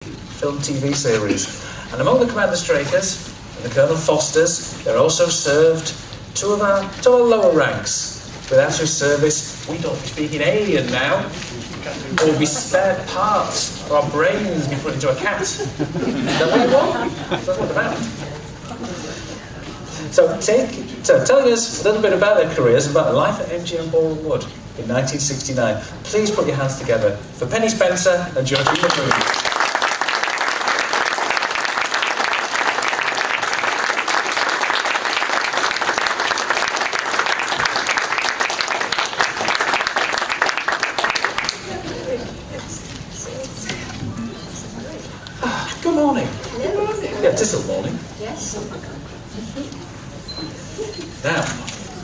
film TV series. And among the Commander Strakers and the Colonel Fosters, they're also served two of our lower ranks, without whose service we don't be speaking alien now, or be spared parts, or our brains be put into a cat. Is that what you want? That's what about. So telling us a little bit about their careers and about life at MGM Ballroom Wood in 1969, please put your hands together for Penny Spencer and Georgina. Good morning. Hello. Yeah, it is still morning. Yes. Now,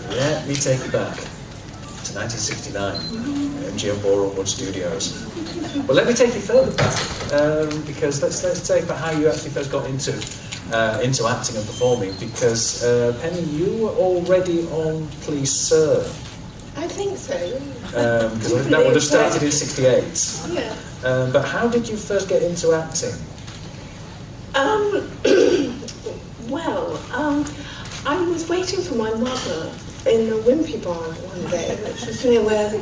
let me take you back to 1969, MGM Ballroom Wood Studios. Well, let me take you further back, because let's take about how you actually first got into acting and performing. Because Penny, you were already on Please Sir. I think so. Because that would have started in '68. Yeah. But how did you first get into acting? I was waiting for my mother in a Wimpy bar one day, which was near where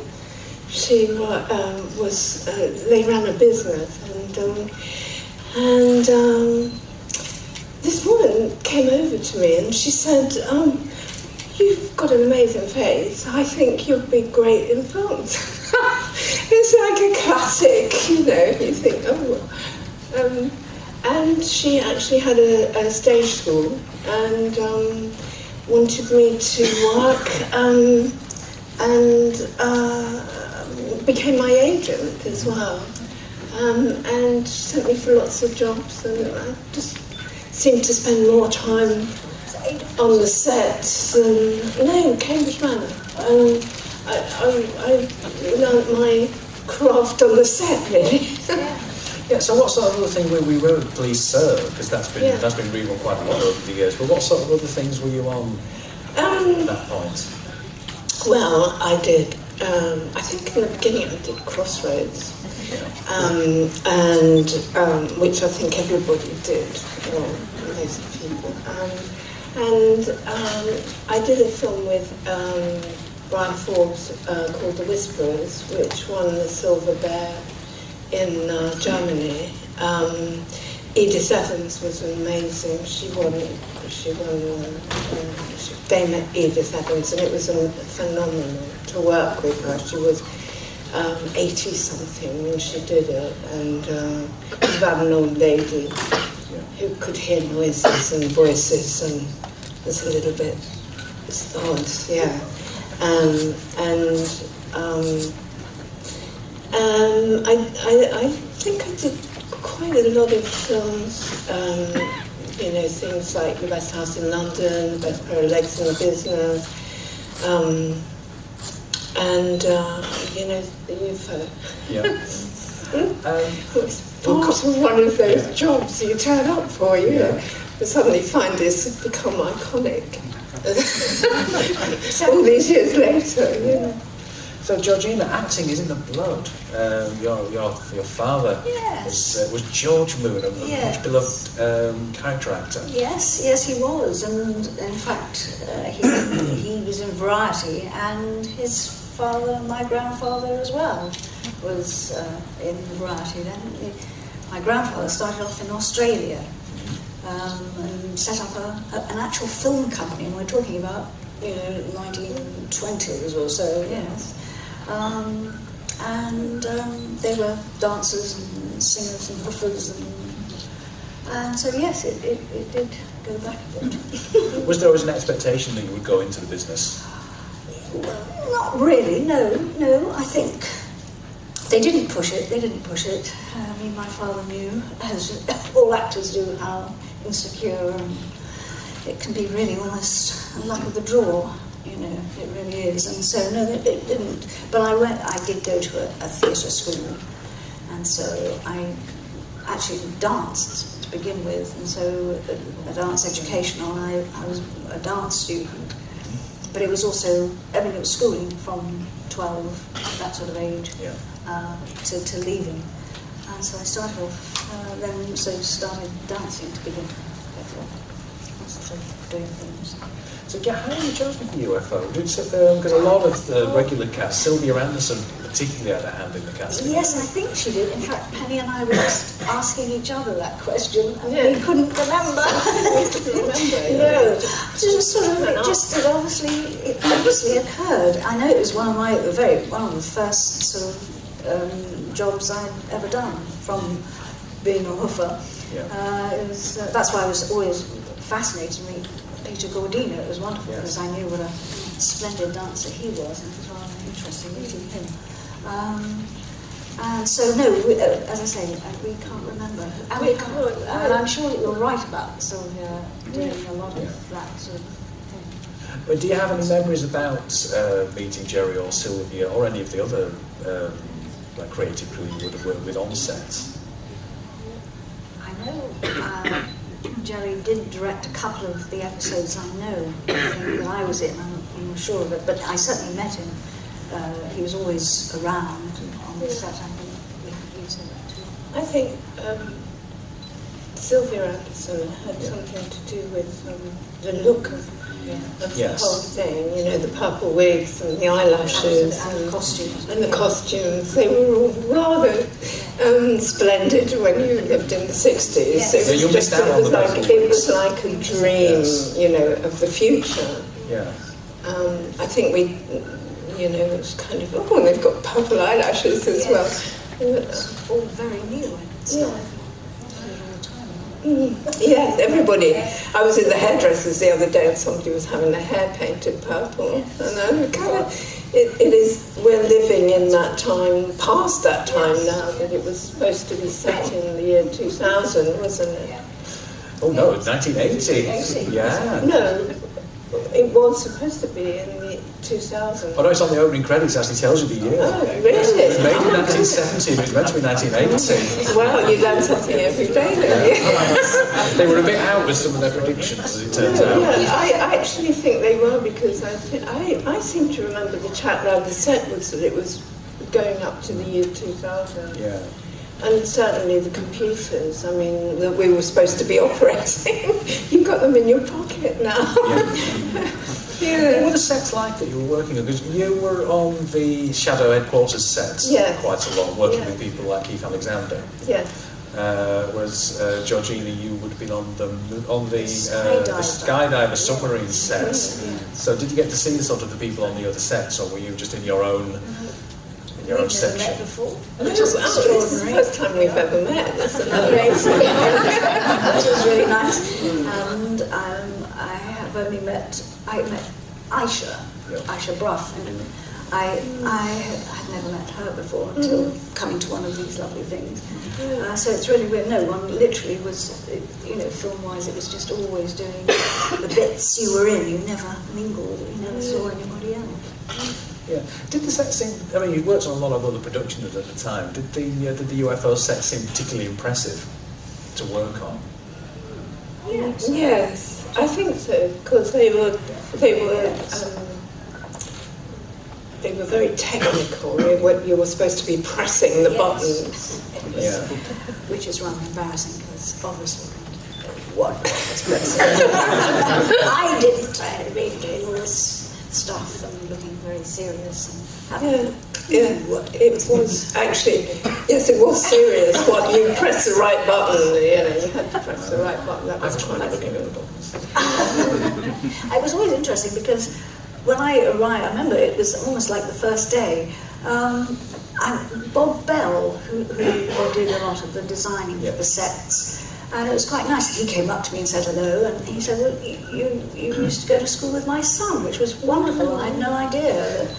she was. They ran a business, and this woman came over to me and she said, "You've got an amazing face. I think you'd be great in films." It's like a classic, you know. You think, oh. And she actually had a stage school and wanted me to work and became my agent as well. And sent me for lots of jobs, and I just seemed to spend more time on the set than Cambridge Manor. I learnt my craft on the set, really. Yeah, so what sort of other thing we were Please Sir, because that's been rerun quite a lot over the years, but what sort of other things were you on at that point? Well, I did, I think in the beginning I did Crossroads, which I think everybody did, most people. I did a film with Brian Forbes called The Whisperers, which won the Silver Bear in Germany. Edith Evans was amazing. She won Dame Edith Evans, and it was phenomenal to work with her. She was 80-something when she did it, and she was about an old lady who could hear noises and voices, and was a little bit odd, yeah. I think I did quite a lot of films, things like The Best House in London, The Best Pair of Legs in the Business, the UFO. Yeah. It's part of one of those jobs you turn up for, you know, but suddenly find this become iconic. All these years later, you know. So Georgina, acting is in the blood. Your father was George Moon, a much beloved character actor. Yes, he was, and in fact, he was in Variety, and his father, my grandfather as well, was in Variety. Then my grandfather started off in Australia and set up an actual film company, and we're talking about 1920s or so, yes. They were dancers and singers and hoofers, and so yes, it did go back a bit. Was there always an expectation that you would go into the business? Well, not really, no. I think they didn't push it. I mean, my father knew, as all actors do, how insecure and it can be really almost a luck of the draw. It really is, and so no, it didn't. But I did go to a theatre school, and so I actually danced to begin with, and so a dance educational. I was a dance student, but it was also, it was schooling from 12, that sort of age, to leaving, and so I started off then so started dancing to begin with. Lots of doing things. So, yeah, how were you chosen for UFO? Because a lot of the regular cast, Sylvia Anderson particularly had a hand in the casting. Yes, I think she did. In fact, Penny and I were just asking each other that question, and we couldn't remember. No, it obviously occurred. I know it was one of the first sort of jobs I'd ever done from being a hoofer. Yeah. That's why I was always fascinated to meet Peter Georgina. It was wonderful because I knew what a splendid dancer he was, and it was rather interesting meeting him. And so, no, as I say, we can't remember. And I'm sure that you're right about Sylvia doing a lot of that sort of thing. But do you have any memories about meeting Jerry or Sylvia or any of the other like creative crew you would have worked with on sets? I know Jerry did direct a couple of the episodes I know that I was in, I'm sure of it, but I certainly met him. He was always around on the set. I think you said that too. I think Sylvia Anderson had something to do with the look of the whole thing. You know, the purple wigs and the eyelashes and the costumes. And the costumes. They were all rather splendid when you lived in the 60s. Yes. It was like a dream, you know, of the future. Yeah. I think we, you know, it's kind of, they've got purple eyelashes as well. It's all very new and stuff. Yeah, everybody. I was in the hairdressers the other day and somebody was having their hair painted purple. And I'm we're living in that time, past that time now, that it was supposed to be set in the year 2000, wasn't it? Oh no, it's 1980. Yeah. No, it was supposed to be in the 2000. Oh no, it's on the opening credits, actually tells you the year. Oh, really? It was made in 1970, but it's meant to be 1980. Well, you learn something every day, don't you? They were a bit out with some of their predictions, as it turns out. Yeah, I actually think they were, because I seem to remember the chat around the set was that it was going up to the year 2000. Yeah. And certainly the computers, I mean, that we were supposed to be operating, you've got them in your pocket now. What were the sets like that you were working on? Because you were on the Shado headquarters sets quite a lot, working with people like Keith Alexander. Yeah. Whereas Georgina, you would have been on the skydiver submarine sets. So did you get to see the sort of the people on the other sets, or were you just in your own section? Met before. It's the first time we've ever met. That's amazing. It was really nice. And I met Aisha Bruff, and I had never met her before until coming to one of these lovely things. So it's really weird. No one literally was, you know, film-wise, it was just always doing the bits you were in. You never mingled, you never saw anybody else. Yeah. Did the set seem? I mean, you worked on a lot of other productions at the time. Did the UFO set seem particularly impressive to work on? Yes, I think so, because they were very technical. You were supposed to be pressing the buttons. Yeah. Which is rather embarrassing because obviously what was pressing. I didn't. I had been doing all this stuff and looking very serious and it was actually, yes, it was serious. What you press the right button, you know, you had to press the right button. That was quite looking at the buttons. It was always interesting because when I arrived, I remember it was almost like the first day. And Bob Bell, who did a lot of the designing for the sets. And it was quite nice. He came up to me and said hello, and he said, well, you used to go to school with my son, which was wonderful. I had no idea that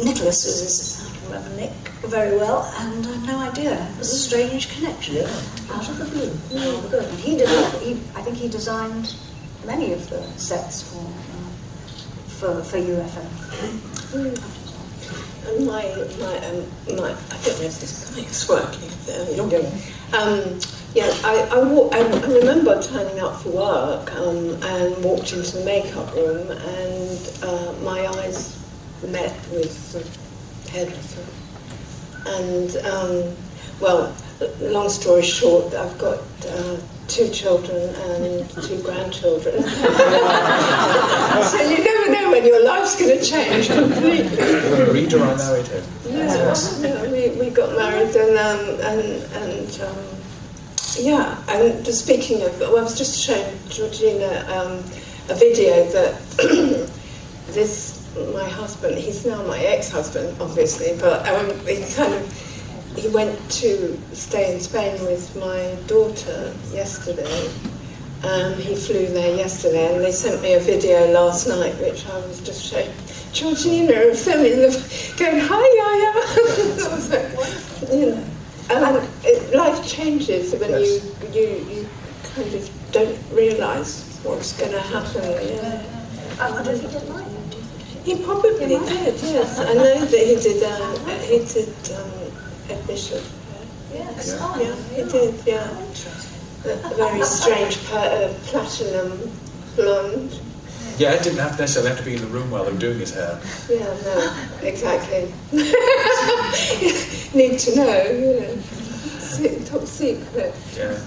Nicholas was, I can remember Nick very well, and I had no idea. It was a strange connection. Out of the blue. Rather good. And I think he designed many of the sets for UFO. And I don't know if this mic's working. I remember turning up for work and walked into the makeup room, and my eyes met with the hairdresser. And long story short, I've got 2 children and 2 grandchildren. So you never know when your life's going to change completely. You're a reader, I married him. We got married and speaking of, I was just showing Georgina a video that my husband, he's now my ex-husband, obviously, but he went to stay in Spain with my daughter yesterday. He flew there yesterday, and they sent me a video last night, which I was just showing Georgina, filming them, going, "Hi, Yaya." I was like, life changes when you kind of don't realise what's going to happen. Yeah. I wonder if he did like it. He probably did. Yes, I know that he did. A bishop. Yes. Yeah, he did. Yeah. A very strange platinum blonde. Yeah, it didn't necessarily have to be in the room while they were doing his hair. Yeah, no, exactly. Need to know, top secret. Yeah.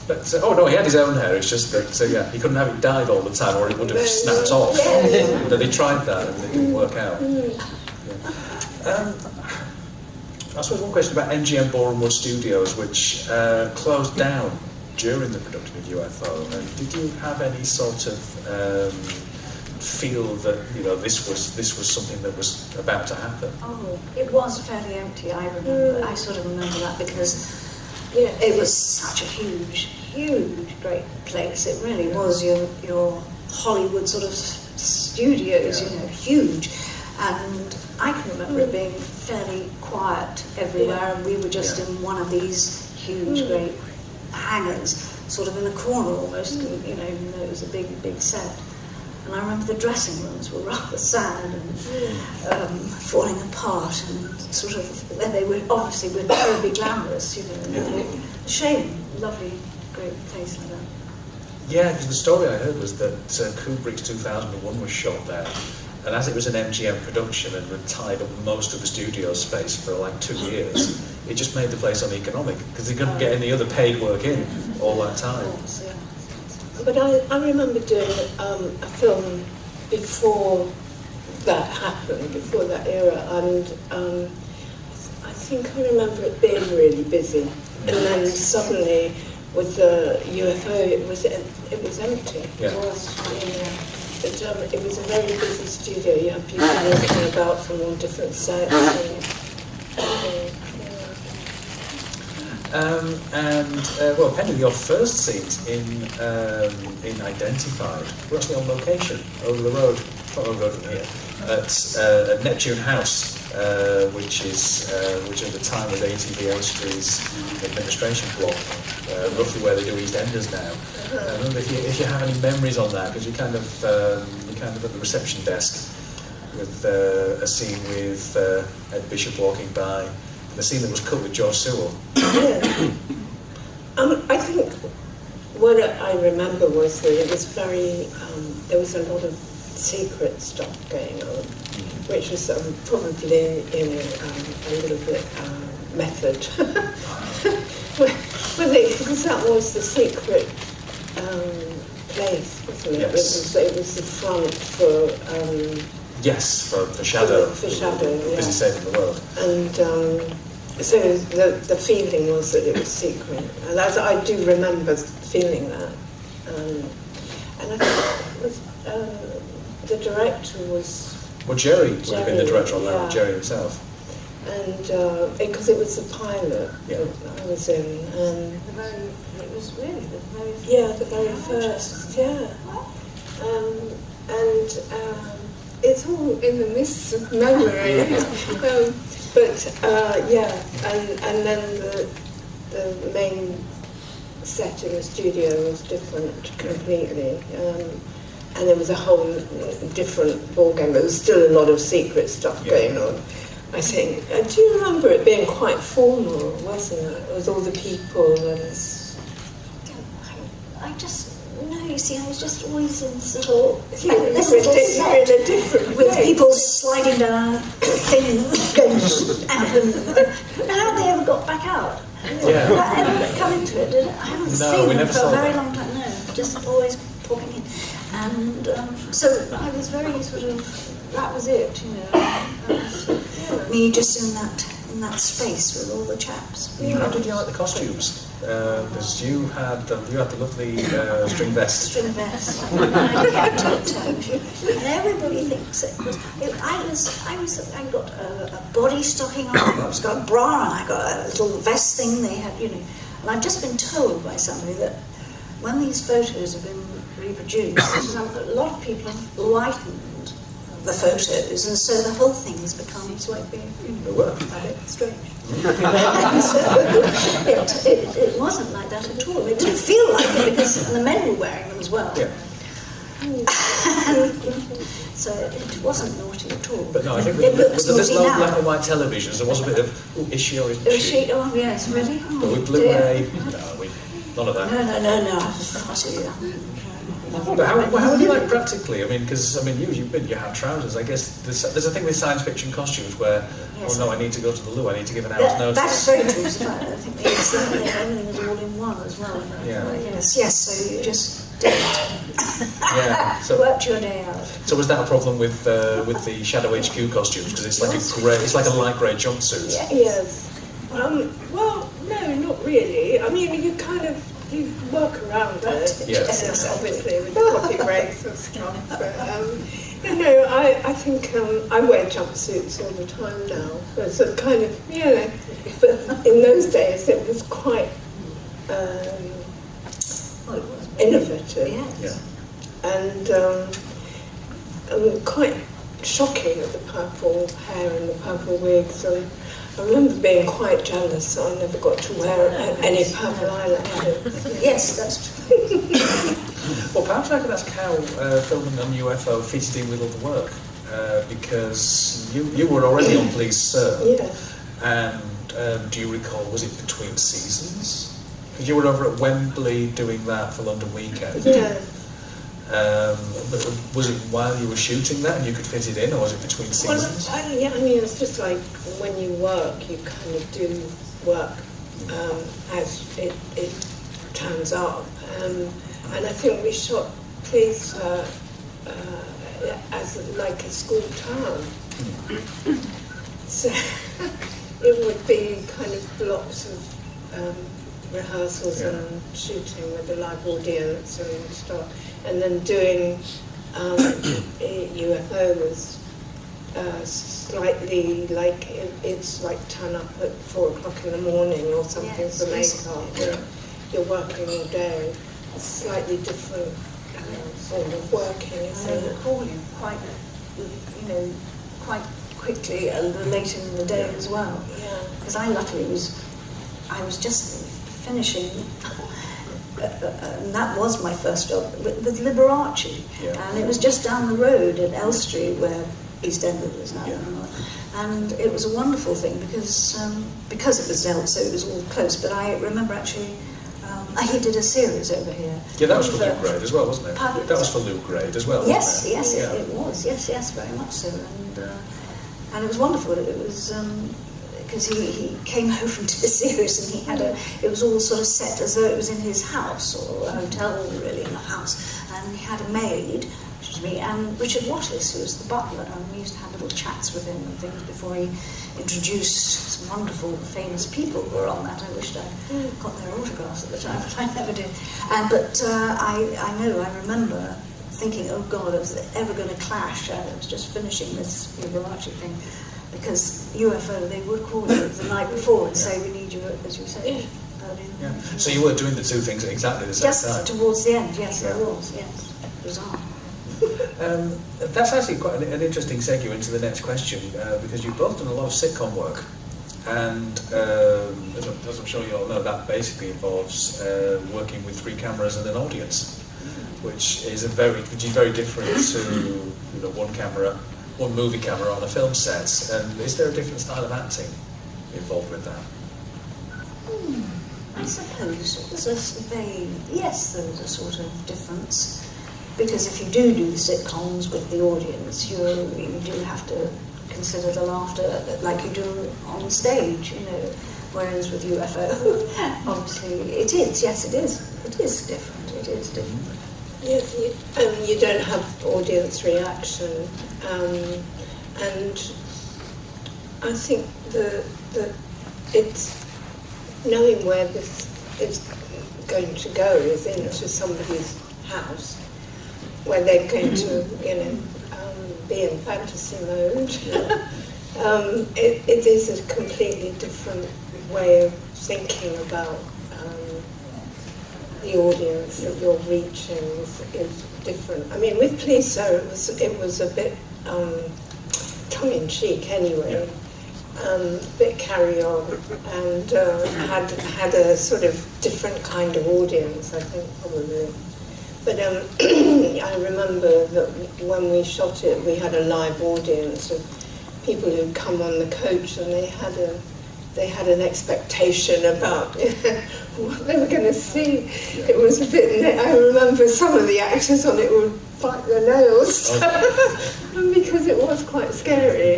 But he had his own hair. It's just that he couldn't have it dyed all the time, or it would have snapped off. Yeah. But they tried that and it didn't work out. Yeah. I suppose one question about MGM Ballroom Wood Studios, which closed down during the production of UFO. And did you have any sort of feel that this was something that was about to happen? Oh, it was fairly empty. I remember. I sort of remember that because it was such a huge, great place. It really was your Hollywood sort of studios, huge. And I can remember it being fairly quiet everywhere, and we were just in one of these huge, great hangars, sort of in the corner almost, even though it was a big set. And I remember the dressing rooms were rather sad and falling apart, and sort of, and they were obviously terribly glamorous, Shame, lovely, great place like that. Yeah, because the story I heard was that Kubrick's 2001 was shot there. And as it was an MGM production and had tied up most of the studio space for like 2 years, it just made the place uneconomic because they couldn't get any other paid work in all that time. But I remember doing a film before that happened, before that era, and I think I remember it being really busy. And then suddenly, with the UFO, it was empty. Yeah. It was a very busy studio. You had people walking about from all different sets. Pending your first scenes in Identified, we're actually on location over the road, not over the road from here, at Neptune House, which at the time was ATV Elstrie's administration block, roughly where they do EastEnders now. I wonder if you have any memories on that, because you're kind of at the reception desk with a scene with Ed Bishop walking by, and the scene that was cut with George Sewell. I think what I remember was that it was very, there was a lot of secret stuff going on, which was probably, a little bit method. Because that was the secret place, wasn't it? Yes. It was the front for... yes, for Shado. For Shado, yeah. Busy saving the world. And so the feeling was that it was secret. And I do remember feeling that. And I think the director was... Well, Jerry would have been the director on that, yeah. Jerry himself. And because it was the pilot that I was in, and It was really the very first. yeah, the very first, yeah. It's all in the mists of memory. And then the main set in the studio was different completely. And there was a whole different ballgame. There was still a lot of secret stuff going on. I think. Do you remember it being quite formal, wasn't it? With all the people and... You see, I was just always in sort of... You're in a different with place. people sliding down things going out, and how they ever got back out. Yeah. Did that ever come into it? I haven't seen we them never for saw a very that. long time. No, just always popping in. And so I was very sort of, that was it, you know. That was me just in that space with all the chaps. How did you like the costumes? Because you had the lovely string vest. String vest. I kept it. And everybody thinks it was. I got a body stocking on. I got a bra, and I got a little vest thing they had, you know. And I've just been told by somebody that when these photos have been reproduced, a lot of people have lightened the photos, and so the whole thing has become slightly, you know, a bit strange. It wasn't like that at all. It didn't feel like it because the men were wearing them as well. Yeah. So it wasn't naughty at all. But no, I think it with looks this naughty low now. black and white televisions, there was a bit of, is she or isn't she? Oh yes, really? Oh, But with dear. Blu-ray, none of that. No, I was far too young. But how do you like practically? I mean, because you have trousers. I guess there's a thing with science fiction costumes where, Yes. oh no, I need to go to the loo. I need to give an hour's notice. That's very true. So I think everything is all in one as well. Yeah. Yes. So you just did it. Yeah. So Worked your day out. So was that a problem with the Shado HQ costumes? Because it's like it's like a light grey jumpsuit. Yes. Well, no, not really. I mean, you work around it. Yes. Obviously, with the coffee breaks and stuff. But, I think I wear jumpsuits all the time now. But so kind of, but in those days it was quite innovative. Yes. And quite shocking with the purple hair and the purple wigs. And I remember being quite jealous that I never got to wear any purple eyelashes. Yes, that's true. Well, perhaps I could ask how filming on UFO fitted in with all the work, because you were already on Please Sir. Yes. And do you recall, was it between seasons? Because you were over at Wembley doing that for London Weekend. Yeah. But was it while you were shooting that and you could fit it in, or was it between seasons? Well, I mean, it's just like when you work, you kind of do work as it turns up. And I think we shot Please as like a school town. So it would be kind of blocks of rehearsals and shooting with a live audience and stuff. And then doing UFO was slightly like it's like turn up at 4 o'clock in the morning or something for makeup. Yeah. You're working all day. It's slightly different sort of working, isn't I it? recall you quite quickly late in the day as well. Yeah. Because I luckily I was just finishing. And that was my first job with Liberace, and it was just down the road at Elstree where EastEnders is now. And it was a wonderful thing because it was Delt, so it was all close. But I remember actually he did a series over here. Yeah, that was for Luke Grade as well, wasn't it? Pardon? That was for Luke Grade as well. Yes, wasn't it? yes, it was. Yes, very much so. And it was wonderful. It was. Because he came over from the series and he had it was all sort of set as though it was in his house or a hotel really in a house, and he had a maid, which was me, and Richard Wattis, who was the butler, and we used to have little chats with him and things before he introduced some wonderful famous people who were on that. I wished I'd got their autographs at the time, but I never did. But I remember thinking, oh God, is it ever going to clash? I was just finishing this Liberace thing. Because UFO, they would call you the night before and say, we need you, as you say. Yeah. So you were doing the two things at exactly the same time? Just towards the end, yes, I was, yes. Bizarre. That's actually quite an interesting segue into the next question, because you've both done a lot of sitcom work. And as I'm sure you all know, that basically involves working with 3 cameras and an audience, which is very different to one movie camera on a film set. And is there a different style of acting involved with that? I suppose there's there's a sort of difference, because if you do sitcoms with the audience, you do have to consider the laughter like you do on stage, Whereas with UFO, obviously it is. Yes, it is. It is different. It is different. Yes, you don't have audience reaction, and I think that it's knowing where this is going to go is into somebody's house, where they're going to, be in fantasy mode. It is a completely different way of thinking about the audience that you're reaching is different. I mean, with Pleaso, it was a bit tongue-in-cheek anyway, a bit carry-on, and had a sort of different kind of audience, I think, probably. But I remember that when we shot it, we had a live audience of people who'd come on the coach, and they had an expectation about what they were going to see. It was a bit. I remember some of the actors on it would bite their nails because it was quite scary.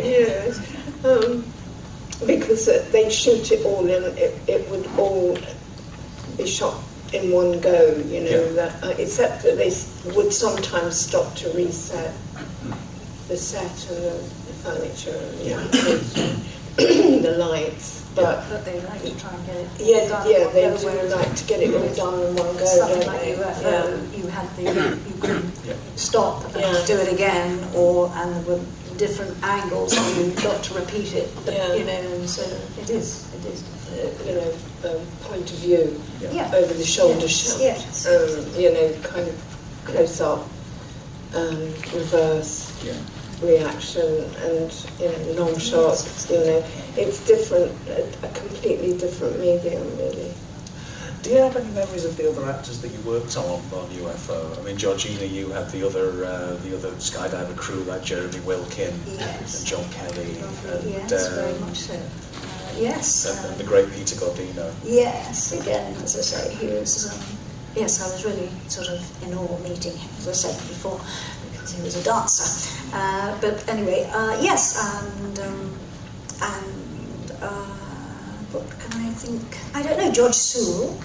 Because they'd shoot it all in. It would all be shot in one go. Except that they would sometimes stop to reset the set and the furniture and the lights. But they like to try and get it done. Yeah, they do like to get it all done in one go. Something like UFO, you could stop and do it again, and there were different angles, and you got to repeat it. And so it is. Point of view over the shoulder shot. Yes. Kind of close up, reverse. Reaction and long shots. It's different, a completely different medium, really. Do you have any memories of the other actors that you worked on UFO? I mean, Georgina, you had the other skydiver crew like Jeremy Wilkin and John Kelly. Yes, very much so. Yes. And the great Peter Gordino. Yes, again, as I say, he was. Yes, I was really sort of in awe meeting him, as I said before, because he was a dancer. But anyway, yes, and what can I think? I don't know, George Sewell,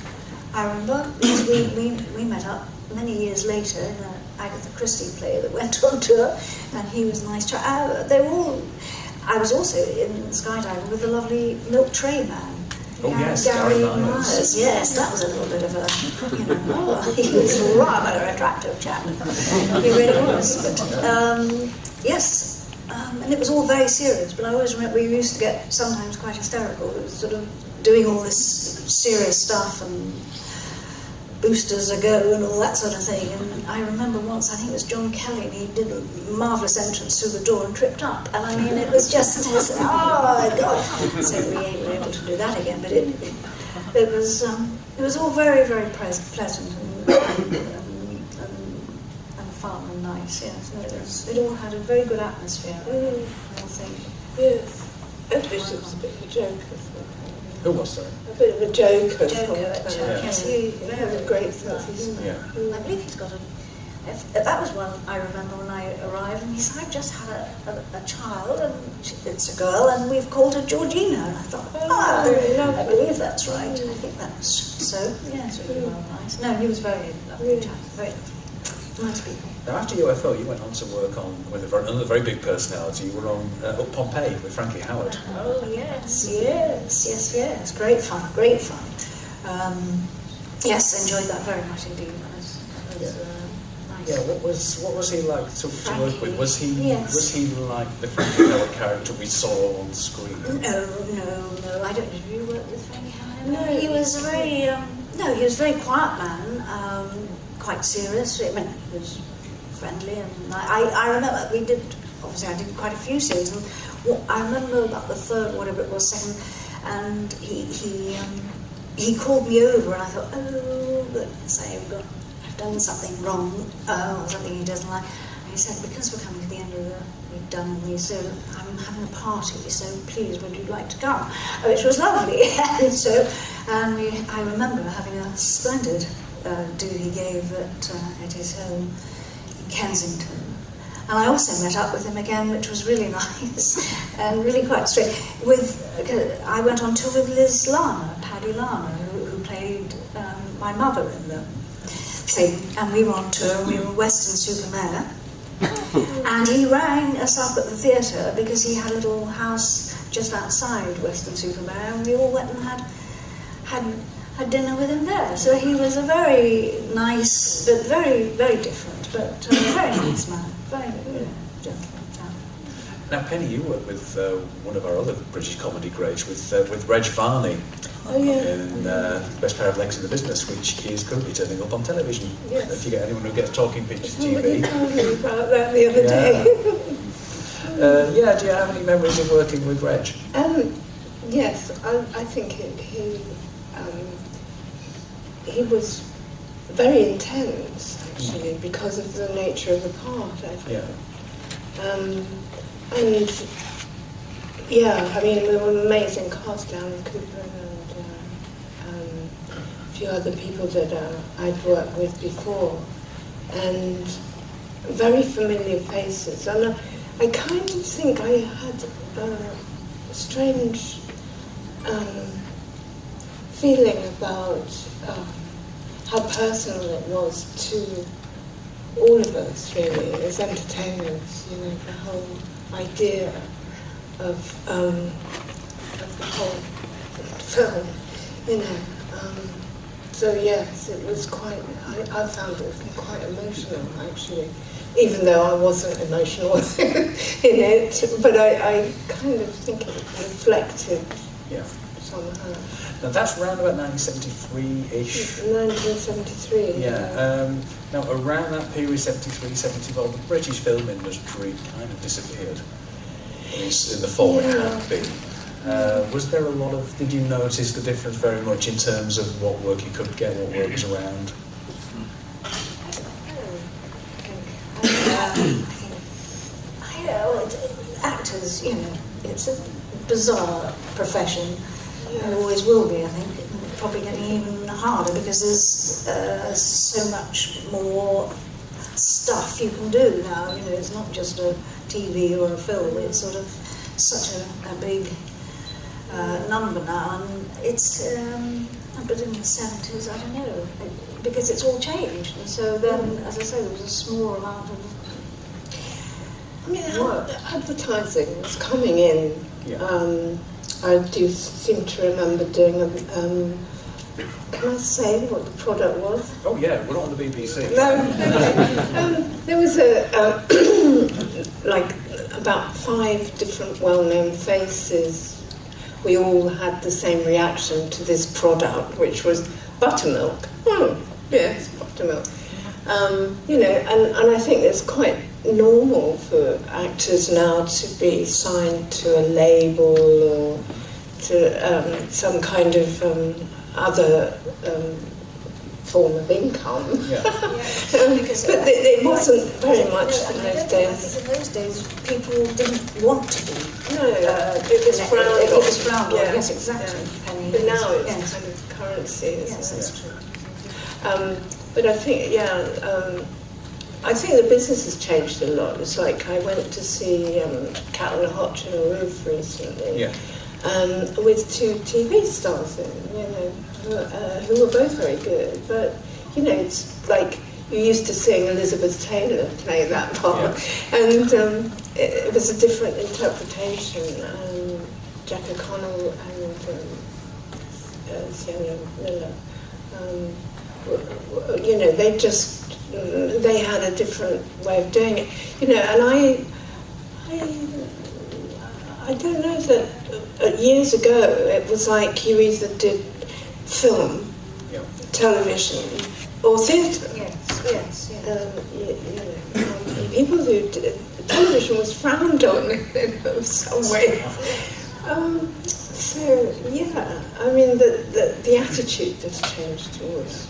I remember, because we met up many years later in an Agatha Christie play that went on tour, and he was nice to I was also in skydiving with the lovely Milk Tray Man. Oh yes, Gary Myers. Yes, that was a little bit of a, he was rather an attractive chap. He really was. But yes, and it was all very serious. But I always remember we used to get sometimes quite hysterical. It was sort of doing all this serious stuff and boosters a go and all that sort of thing. And I remember once, I think it was John Kelly, and he did a marvellous entrance through the door and tripped up. And I mean, it was just, oh my God. So we ain't been able to do that again, but it was all very, very pleasant and fun and nice. Yes, it all had a very good atmosphere. I think. Yes, and Bishop's a bit of a joke as well. Who was that? A bit of a joker. Yes, he had a great sense of humour. I believe he's got that was one I remember when I arrived, and he said, I've just had a child, and it's a girl, and we've called her Georgina. And I thought, I believe that's right. I think that was so. Yes, really well nice. No, he was very lovely chap, very nice people. Now, after UFO, you went on to work with another very big personality. You were on Up Pompeii with Frankie Howard. Oh, yes. Great fun. Yes, enjoyed that very much indeed. It was nice. Yeah, what was he like to work with? Was he like the Frankie Howard character we saw on screen? No. I don't know. Did you work with Frankie Howard? No, he was a very he was a very quiet man, quite serious. I mean, he was friendly, and I remember we did. Obviously, I did quite a few scenes, and I remember about the third, whatever it was, second, and he called me over, and I thought, I've done something wrong, or something he doesn't like. And he said, because we're coming to the end of we've done these, so I'm having a party, so please, would you like to come? Which was lovely. And so, I remember having a splendid do he gave at his home in Kensington. And I also met up with him again, which was really nice and really quite straight. I went on tour with Liz Lana, Paddy Lana, who played my mother in the thing. And we were on tour, and we were Weston-super-Mare. And he rang us up at the theatre because he had a little house just outside Weston-super-Mare, and we all went and had dinner with him there. So he was a very nice, but very, very different, but very nice man. Very gentleman. Now, Penny, you worked with one of our other British comedy greats, with Reg Varney, in Best Pair of Legs in the Business, which is currently turning up on television. Yes. If you get anyone who gets Talking Pictures Somebody TV. told me about that the other day. Do you have any memories of working with Reg? Yes, I think he was very intense, actually, because of the nature of the part, I think. And yeah, I mean, we were an amazing cast, down in Cooper and a few other people that I'd worked with before, and very familiar faces. And I kind of think I had a strange feeling about how personal it was to all of us, really, as entertainers, you know, the whole idea of the whole film, you know. So yes, it was quite, I found it quite emotional, actually, even though I wasn't emotional in it, but I kind of think it reflected somehow. Now that's around about 1973-ish. 1973. Yeah. Now around that period, 73, 74, the British film industry kind of disappeared in the form it had been. Was there a lot of, did you notice the difference very much in terms of what work you could get, what work was around? I know, actors, you know, it's a bizarre profession. It always will be, I think. Probably getting even harder because there's so much more stuff you can do now. You know, it's not just a TV or a film. It's sort of such a big number now, and it's. But in the 70s, I don't know, because it's all changed. And so then, as I say, there was a small amount of. I mean, advertising was coming in. Yeah. I do seem to remember doing can I say what the product was? Oh yeah, we're not on the BBC. No, okay. There was like about 5 different well-known faces. We all had the same reaction to this product, which was buttermilk. Yes, buttermilk. You know, and I think it's quite normal for actors now to be signed to a label or to some kind of other form of income. Yeah. But it wasn't very much in those days. In those days, people didn't want to be. No, it was frowned on. It was frowned on, Yeah. yes, exactly. Yeah. But now it's kind of currency, isn't yes, it? that's true. But I think, I think the business has changed a lot. It's like I went to see Cat on a Hot Tin Roof recently, with 2 TV stars in, you know, who were both very good. But, you know, it's like you used to seeing Elizabeth Taylor play that part, and it was a different interpretation. Jack O'Connell and Sienna Miller, you know, they had a different way of doing it, you know, and I don't know that years ago it was like you either did film, television, or theatre. Yes. You know, people who did television was frowned on in some way. So yeah, I mean the attitude has changed towards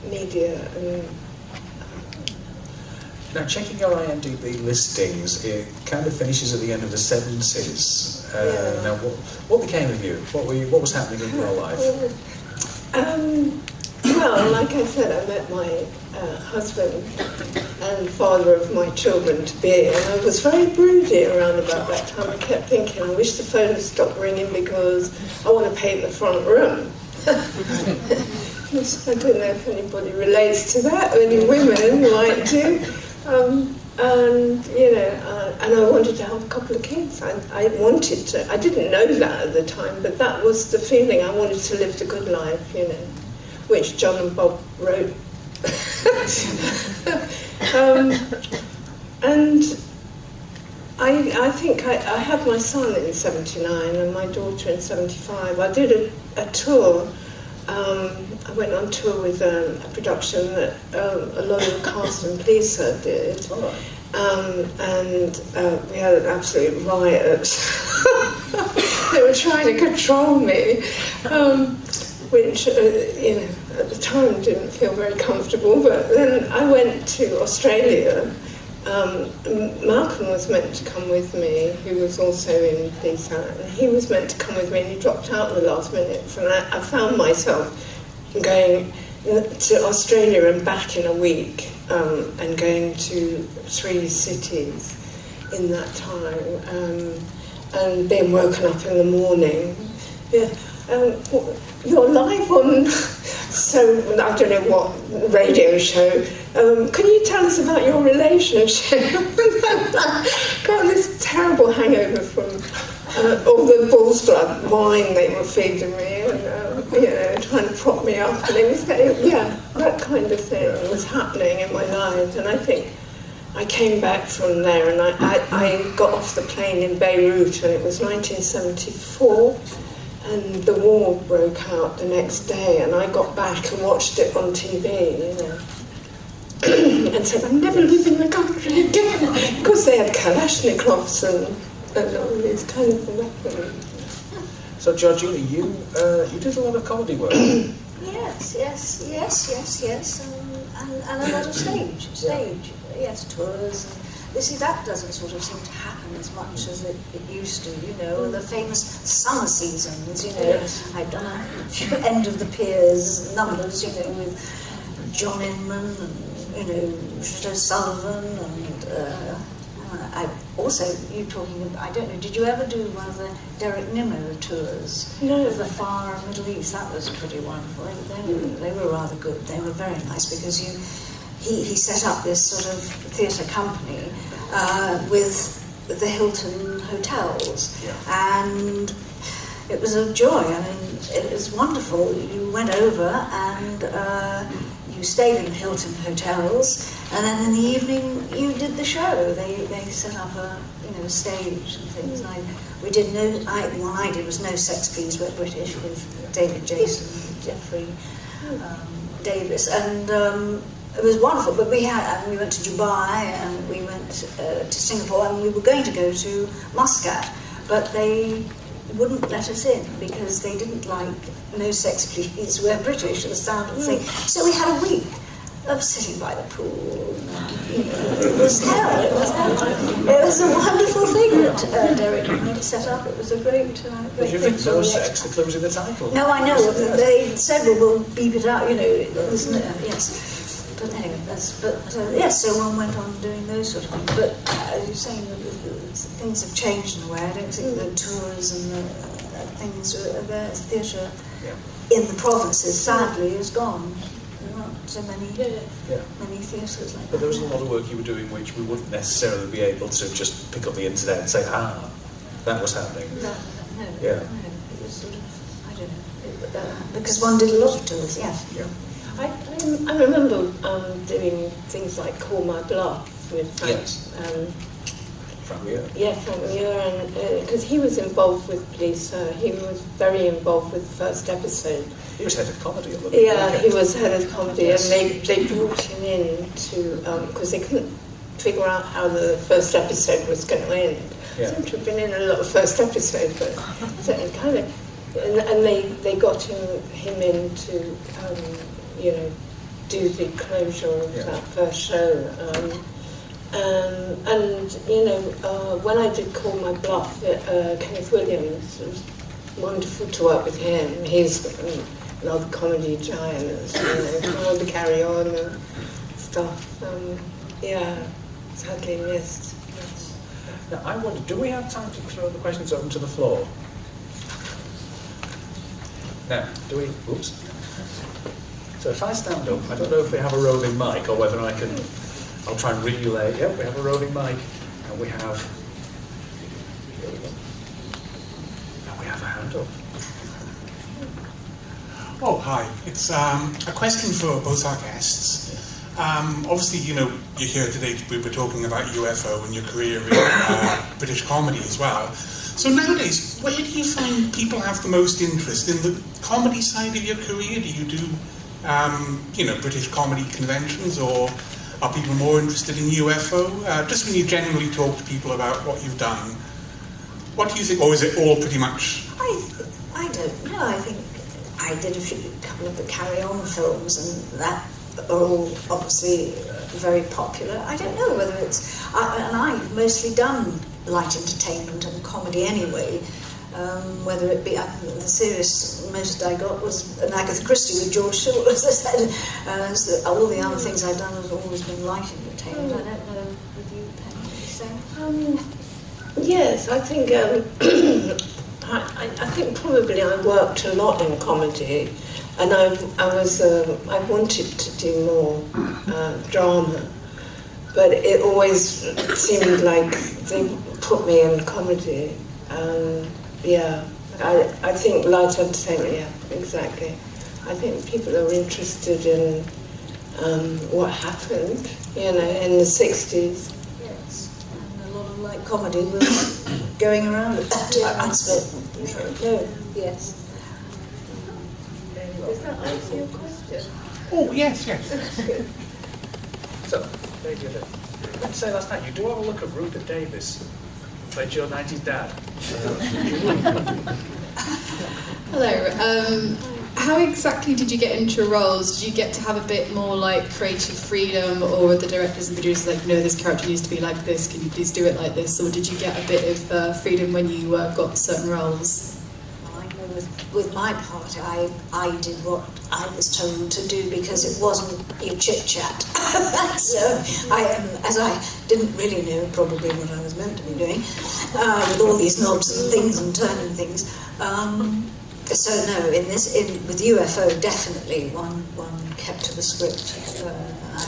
media and. Now, checking your IMDb listings, it kind of finishes at the end of the 70s. Now, what became of you? What was happening in your life? Well, I like I said, I met my husband and father of my children to be, and I was very broody around about that time. I kept thinking, I wish the phone had stopped ringing because I want to paint the front room. I don't know if anybody relates to that, any women might do. And, you know, and I wanted to have a couple of kids. I wanted to. I didn't know that at the time, but that was the feeling. I wanted to live the good life, you know, which John and Bob wrote. And I think I had my son in '79 and my daughter in '75. I did a tour. I went on tour with a production that a lot of the cast and police did. And we had an absolute riot. They were trying to control me, which, you know, at the time didn't feel very comfortable. But then I went to Australia. Malcolm was meant to come with me, who was also in Police Out, and he was meant to come with me, and he dropped out in the last minutes. And I found myself going to Australia and back in a week, and going to 3 cities in that time, and being woken up in the morning. Yeah, you're live on, so I don't know what radio show. Can you tell us about your relationship? Got this terrible hangover from all the bull's blood wine they were feeding me, and you know, trying to prop me up, and it was, yeah, that kind of thing was happening in my life. And I think I came back from there, and I got off the plane in Beirut, and it was 1974. And the war broke out the next day, and I got back and watched it on TV, you know, and said, I'm never leaving the country again, because they had Kalashnikovs and all these kind of weapons. So, Georgina, you did a lot of comedy work. Yes, and a lot of stage, yes, tours. You see, that doesn't sort of seem to happen as much as it used to, you know, the famous summer seasons, you know. Yes. I've done a few End of the Piers numbers, you know, with John Inman and, you know, Shado Sullivan, and I also, you talking about, I don't know, did you ever do one of the Derek Nimmo tours? No. Of the far Middle East? That was pretty wonderful. They were rather good. They were very nice because he set up this sort of theatre company with the Hilton hotels, and it was a joy. I mean, it was wonderful. You went over and you stayed in the Hilton hotels, and then in the evening you did the show. They set up a stage and things. And I did was No Sex Please We're British with David Jason, Jeffrey Davis, and it was wonderful. But we went to Dubai and we went to Singapore, and we were going to go to Muscat, but they wouldn't let us in because they didn't like No Sex Please We're British, the sound of the thing. So we had a week of sitting by the pool. It was hell. It was a wonderful thing that Derek had set up. It was a great thing. You think No Sex, the clues in the title? No, I know. They said, we'll beep it out, it was, yes. But anyway, yes, so one went on doing those sort of things. But as you're saying, things have changed in a way. I don't think the tours and the things, the theatre in the provinces, sadly, is gone. There aren't so many theatres like that. But there was a lot of work you were doing which we wouldn't necessarily be able to just pick up the internet and say, that was happening. No. Yeah. No, it was sort of, I don't know, because one did a lot of tours, yes. Yeah. I remember doing things like Call My Bluff with Frank. Frank Muir. Yeah, Frank Muir, and because he was involved with police, he was very involved with the first episode. He was head of comedy a little bit. Yeah, he was head of comedy, yes. And they brought him in to because they couldn't figure out how the first episode was going to end. Yeah. I seem to have been in a lot of first episodes, but it kind of, and they got him in to do the closure of that first show. And when I did Call My Bluff, Kenneth Williams, it was wonderful to work with him. He's another comedy giant, come on, Carry On and stuff. Yeah, sadly missed. Now, I wonder, do we have time to throw the questions open to the floor? No, do we? Oops. So if I stand up, I don't know if we have a roving mic or whether I'll try and relay. Yep, we have a roving mic, and we have, here we go. And we have a hand up. Oh, hi. It's a question for both our guests. Obviously, you're here today, we were talking about UFO and your career in British comedy as well. So nowadays, where do you find people have the most interest? In the comedy side of your career? Do you do, British comedy conventions, or are people more interested in UFO? Just when you generally talk to people about what you've done, what do you think, or is it all pretty much? I don't know. I think I did a couple of the Carry On films, and that are all obviously very popular. I don't know whether it's... and I've mostly done light entertainment and comedy anyway. Whether it be... the serious most I got was an Agatha Christie with George Short, as I said. So all the other things I've done have always been light entertainment. I don't know with you, Penny, the same? Yes, I think... I think probably I worked a lot in comedy, and I wanted to do more drama, but it always seemed like they put me in comedy. I think light entertainment. Yeah, exactly. I think people are interested in what happened, in the 60s. Yes, and a lot of light comedy was going around at that time. No, yes. Does that answer your question? Oh, yes. So, there you go. Let's say last night, you do have a look at Rupert Davis, played your 90s dad. Hello. How exactly did you get into your roles? Did you get to have a bit more like creative freedom, or were the directors and producers like, no, this character needs to be like this, can you please do it like this? Or did you get a bit of freedom when you got certain roles? Well, I know with my part, I did what I was told to do because it wasn't your chit-chat. So as I didn't really know probably what I was meant to be doing, with all these knobs and things and turning things. So no, with UFO, definitely one kept to the script. I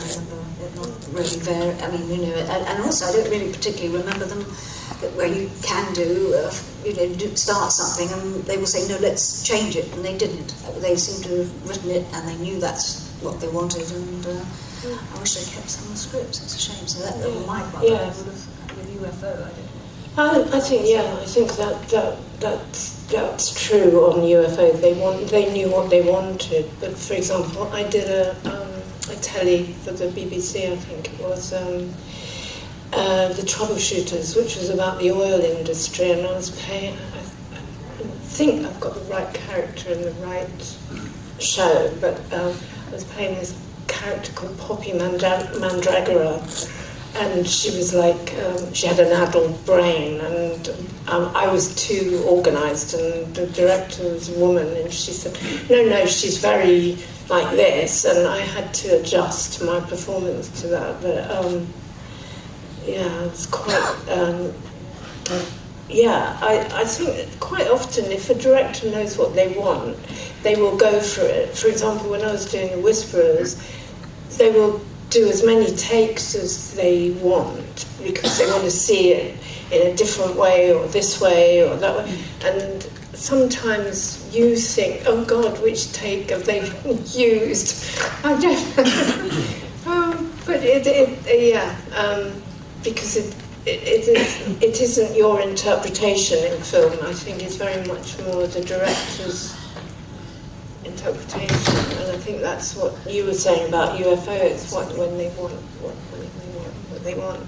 remember it not really very. I mean, and also I don't really particularly remember them where you can start something and they will say no, let's change it, and they didn't. They seem to have written it and they knew that's what they wanted, and I wish they kept some of the scripts. It's a shame. So that was my part. Yeah. I would have with UFO. I don't know. I think that's true on UFO. They knew what they wanted. But for example, I did a telly for the BBC. I think it was the Troubleshooters, which was about the oil industry, and I was paying. I think I've got the right character in the right show, but I was playing this character called Poppy Mandragora. And she was like, she had an adult brain, and I was too organised, and the director was a woman, and she said, no, she's very like this, and I had to adjust my performance to that. But it's quite, I think quite often if a director knows what they want, they will go for it. For example, when I was doing The Whisperers, they will do as many takes as they want because they want to see it in a different way or this way or that way. And sometimes you think, oh God, which take have they used? I don't know. But because it isn't your interpretation in film. I think it's very much more the director's interpretation, and I think that's what you were saying about UFO. It's when they want what they want.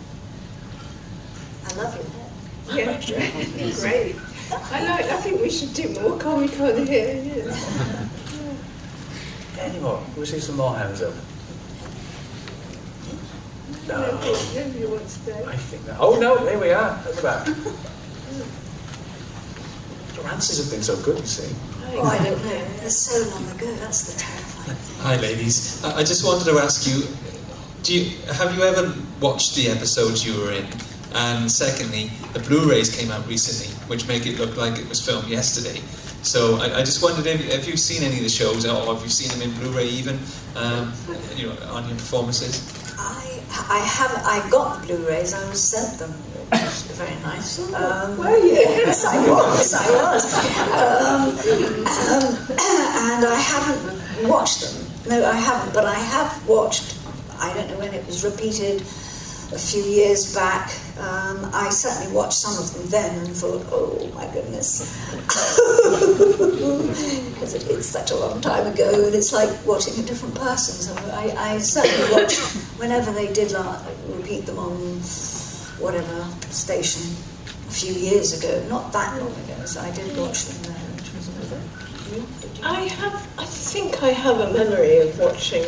I love you. Yeah, great. I think we should do more Comic-Con here. Yeah. Any more? Can we see some more hands up? No. Nobody wants to. I think that. Oh no, there we are at the back. Your answers have been so good, you see. Oh, I don't know. It's so long ago. That's the terrifying thing. Hi, ladies. I just wanted to ask you, have you ever watched the episodes you were in? And secondly, the Blu-rays came out recently, which make it look like it was filmed yesterday. So I just wondered if you've seen any of the shows, or have you seen them in Blu-ray even, on your performances? I haven't. I got the Blu-rays. I was sent them, which was very nice. Were you? Yes, I was. And I haven't watched them. No, I haven't. But I have watched. I don't know when it was repeated. A few years back, I certainly watched some of them then and thought, oh my goodness, because it's such a long time ago, and it's like watching a different person. So I certainly watched whenever they did repeat them on whatever station a few years ago, not that long ago. So I did watch them there, which was another. I think I have a memory of watching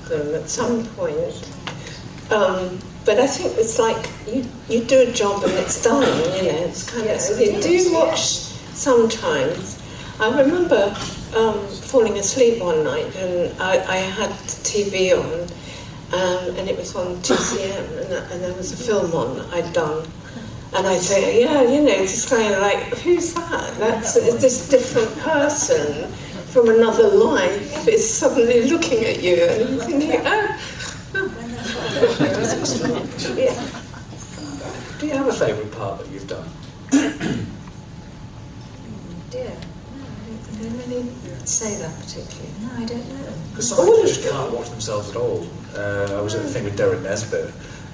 them at some point. But I think it's like you do a job and it's done, it's kind of, you do watch sometimes. I remember falling asleep one night and I had the TV on and it was on TCM and there was a film on that I'd done. And I say, just kind of like, who's that? That's this different person from another life is suddenly looking at you and you're thinking, Yeah. Do you have a favourite part that you've done? Dear, no, I don't think I really say that particularly. No, I don't know. Because some people just can't watch themselves at all. I was at the thing with Derek Nesbitt,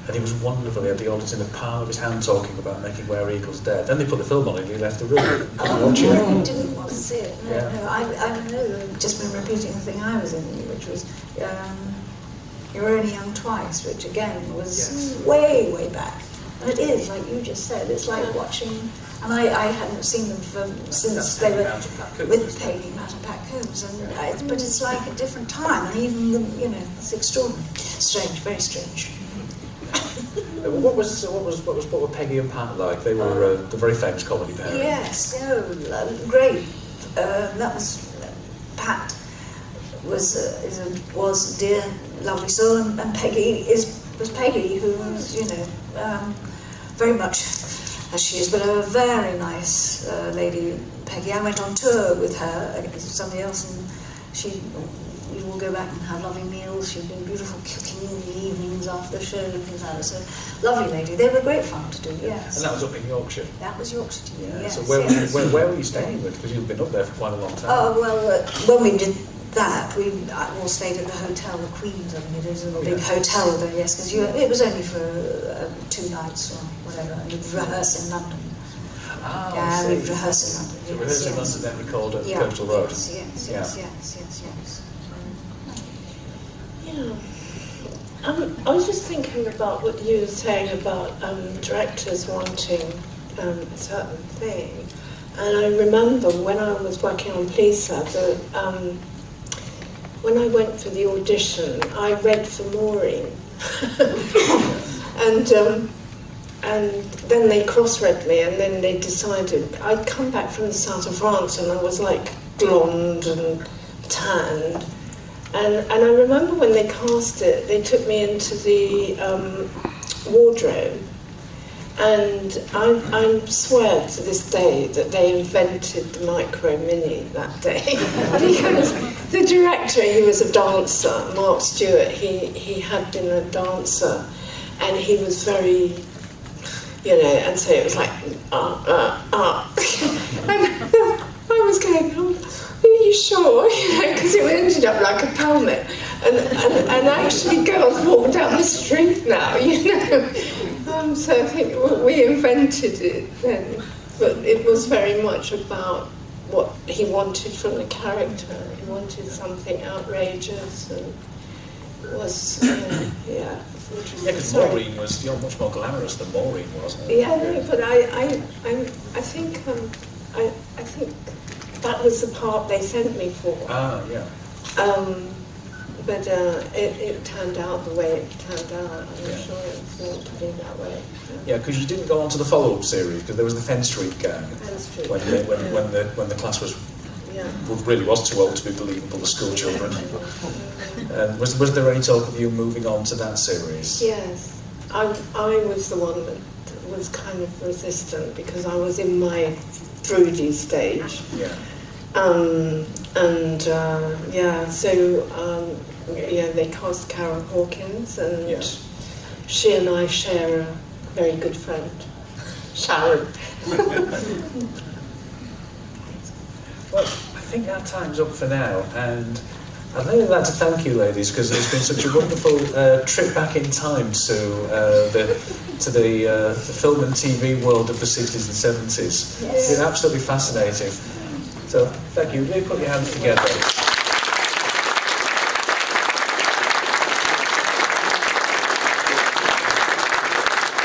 and he was wonderful. He had the audience in the palm of his hand talking about making Where Eagles Dead. Then they put the film on and he left the room. Couldn't watch it. I didn't want to see it. No, Yeah. no, I don't know. I've just been repeating the thing I was in, which was You're Only Young Twice, which again was way, way back. And it is, like you just said, it's like watching, and I hadn't seen them since they were with Peggy Matter-Pat-Combs, but it's like a different time, and even it's extraordinary, strange, very strange. What were Peggy and Pat like? They were the very famous comedy pair. Yes, great. That was Pat was a dear, lovely soul, and Peggy was Peggy, who was very much as she is, but a very nice lady, Peggy. I went on tour with her against somebody else, and we will go back and have lovely meals. She'd do beautiful cooking in the evenings after the show and things like that. So, lovely lady. They were great fun to do, yes. And that was up in Yorkshire? That was Yorkshire to you, yes. So where were you staying with? Because you've been up there for quite a long time. Oh, well, when we did that, we all stayed at the hotel, the Queen's, I think it is, a big hotel there, yes, because it was only for 2 nights or whatever, and we'd rehearse in London. We'd rehearse in London. So rehearse in London, then record at Coastal Road. Yes. I was just thinking about what you were saying about directors wanting a certain thing, and I remember when I was working on Pleaser, when I went for the audition, I read for Maureen, and then they cross-read me, and then they decided I'd come back from the south of France, and I was like blonde and tanned. And I remember when they cast it, they took me into the wardrobe, and I swear to this day that they invented the Micro Mini that day. Because the director, he was a dancer, Mark Stewart, he had been a dancer, and he was very, and so it was like, And I was going, are you sure? Because it ended up like a pelmet. And actually girls walk down the street now, So I think we invented it then. But it was very much about what he wanted from the character. He wanted something outrageous and it was, because Maureen was much more glamorous than Maureen was. Yeah, no, but I think that was the part they sent me for. But it turned out the way it turned out. I'm sure it was meant to be that way. Yeah, because you didn't go on to the follow-up series because there was the Fen Street gang when the class was really was too old to be believable, the school children. Was there any talk of you moving on to that series? Yes, I was the one that was kind of resistant because I was in my broody stage. Yeah. They cast Carol Hawkins, and Yeah. she and I share a very good friend, Sharon. Well, I think our time's up for now, and I'd really like to thank you, ladies, because it's been such a wonderful trip back in time to the film and TV world of the 60s and 70s. It's been absolutely fascinating. So, thank you. Really put your hands together.